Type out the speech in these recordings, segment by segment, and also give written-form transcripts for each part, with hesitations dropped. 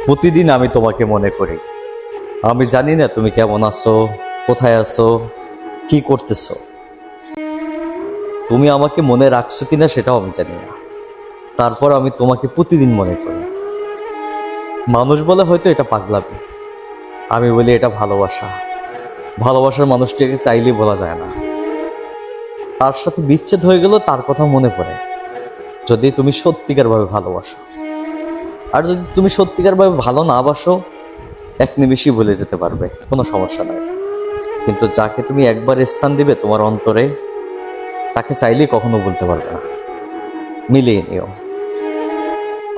প্রতিদিন আমি তোমাকে মনে করি। আমি জানি না তুমি কেমন আছো, কোথায় আছো, কি করতেছো। তুমি আমাকে মনে রাখছো কিনা সেটাও আমি জানি না, তারপর আমি তোমাকে প্রতিদিন মনে করি। মানুষ বলে হয়তো এটা পাগলামি, আমি বলি এটা ভালোবাসা। ভালোবাসার মানুষটাকে চাইলেই বলা যায় না। তার সাথে বিচ্ছেদ হয়ে গেল, তার কথা মনে পড়ে যদি তুমি সত্যিকারভাবে ভালোবাসো। আর যদি তুমি সত্যিকারভাবে ভালো না বাসো, এক নিমিষেই ভুলে যেতে পারবে, কোনো সমস্যা নাই। কিন্তু যাকে তুমি একবার স্থান দিবে তোমার অন্তরে, তাকে চাইলেই কখনো বলতে পারবে না। মিলিয়ে নিও।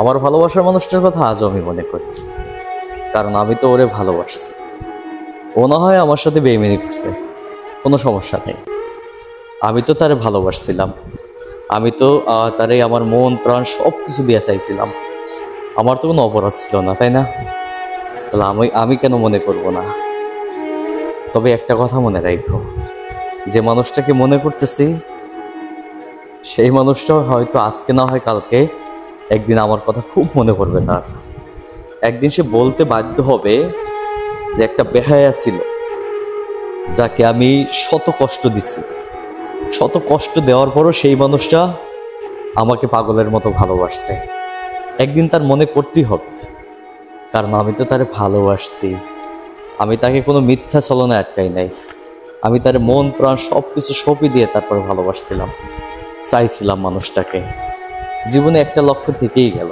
আমার ভালোবাসার মানুষটার কথা আজও আমি মনে করি, কারণ আমি তো ওরে ভালোবাসছি। ও না হয় আমার সাথে বেইমানি করছে, কোনো সমস্যা নেই। আমি তো তারে ভালোবাসছিলাম, আমি তো তারে আমার মন প্রাণ সব কিছু দিয়ে চাইছিলাম। আমার তো কোনো অপরাধ ছিল না, তাই না? তাহলে আমি কেন মনে করব না? তবে একটা কথা মনে রাখো, যে মানুষটাকে মনে করতেছি সেই মানুষটা হয়তো আজকে না হয় কালকে একদিন আমার কথা খুব মনে পড়বে। তার একদিন সে বলতে বাধ্য হবে যে একটা বেহায়া ছিল, যাকে আমি শত কষ্ট দিছি। শত কষ্ট দেওয়ার পরও সেই মানুষটা আমাকে পাগলের মতো ভালোবাসছে। একদিন তার মনে করতেই হবে, কারণ আমি তো তারে ভালোবাসছি। আমি তাকে কোনো মিথ্যা ছলনায় আটকাই নাই। আমি তার মন প্রাণ সব কিছু সঁপে দিয়ে তারপরে ভালোবাসছিলাম, চাইছিলাম মানুষটাকে। জীবনে একটা লক্ষ্য থেকেই গেল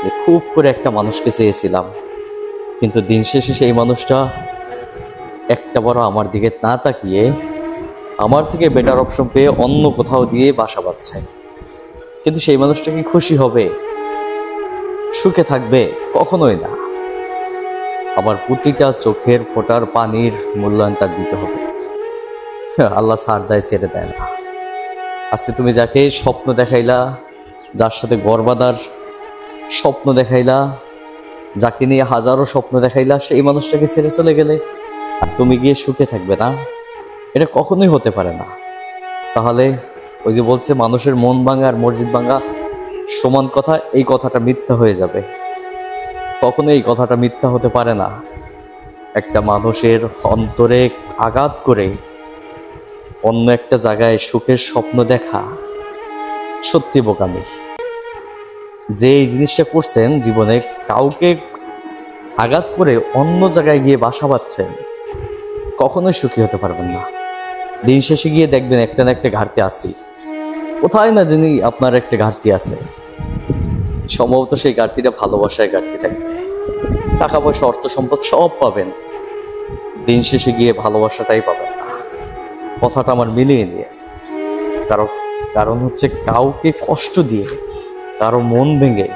যে খুব করে একটা মানুষকে চেয়েছিলাম, কিন্তু দিন শেষে সেই মানুষটা একটা বড় আমার দিকে না তাকিয়ে আমার থেকে বেটার অপশন পেয়ে অন্য কোথাও দিয়ে বাসা বাঁধছে। কিন্তু সেই মানুষটা কি খুশি হবে, সুখে থাকবে? কখনোই না। আমার প্রতিটা চোখের ফোঁটার পানির মূল্যায়ন তার দিতে হবে। আল্লাহ ছাড় দেয়, ছেড়ে দেয় না। আজকে তুমি যাকে স্বপ্ন দেখাইলা, যার সাথে গর্বাদার স্বপ্ন দেখাইলা, যাকে নিয়ে হাজারো স্বপ্ন দেখাইলা, সেই মানুষটাকে ছেড়ে চলে গেলে আর তুমি গিয়ে সুখে থাকবে না, এটা কখনোই হতে পারে না। তাহলে ওই যে বলছে মানুষের মন ভাঙা আর মসজিদ ভাঙা সমান কথা, এই কথাটা মিথ্যা হয়ে যাবে। কখনো এই কথাটা মিথ্যা হতে পারে না। একটা মানুষের অন্তরে আঘাত করে অন্য একটা জায়গায় সুখের স্বপ্ন দেখা সত্যি বোকামি। যে এই জিনিসটা করছেন জীবনে, কাউকে আঘাত করে অন্য জায়গায় গিয়ে বাসা বাঁধছেন, কখনোই সুখী হতে পারবেন না। দিন শেষে গিয়ে দেখবেন একটা না একটা ঘাটতি আছে, কোথায় না জানি আপনার একটা ঘাটতি আছে। সম্ভবত সেই ঘাটতিটা ভালোবাসায় ঘাটতি থাকবে। টাকা পয়সা অর্থ সম্পদ সব পাবেন, দিন শেষে গিয়ে ভালোবাসাটাই পাবেন না। কথাটা আমার মিলিয়ে নিয়ে। কারণ হচ্ছে কাউকে কষ্ট দিয়ে, কারো মন ভেঙে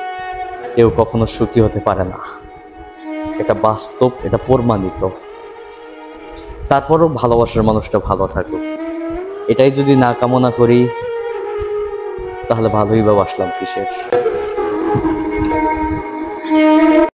কেউ কখনো সুখী হতে পারে না। এটা বাস্তব, এটা প্রমাণিত। তারপরও ভালোবাসার মানুষটা ভালো থাকুক, এটাই যদি না কামনা করি, তাহলে ভালোই বা বাসলাম কিসের?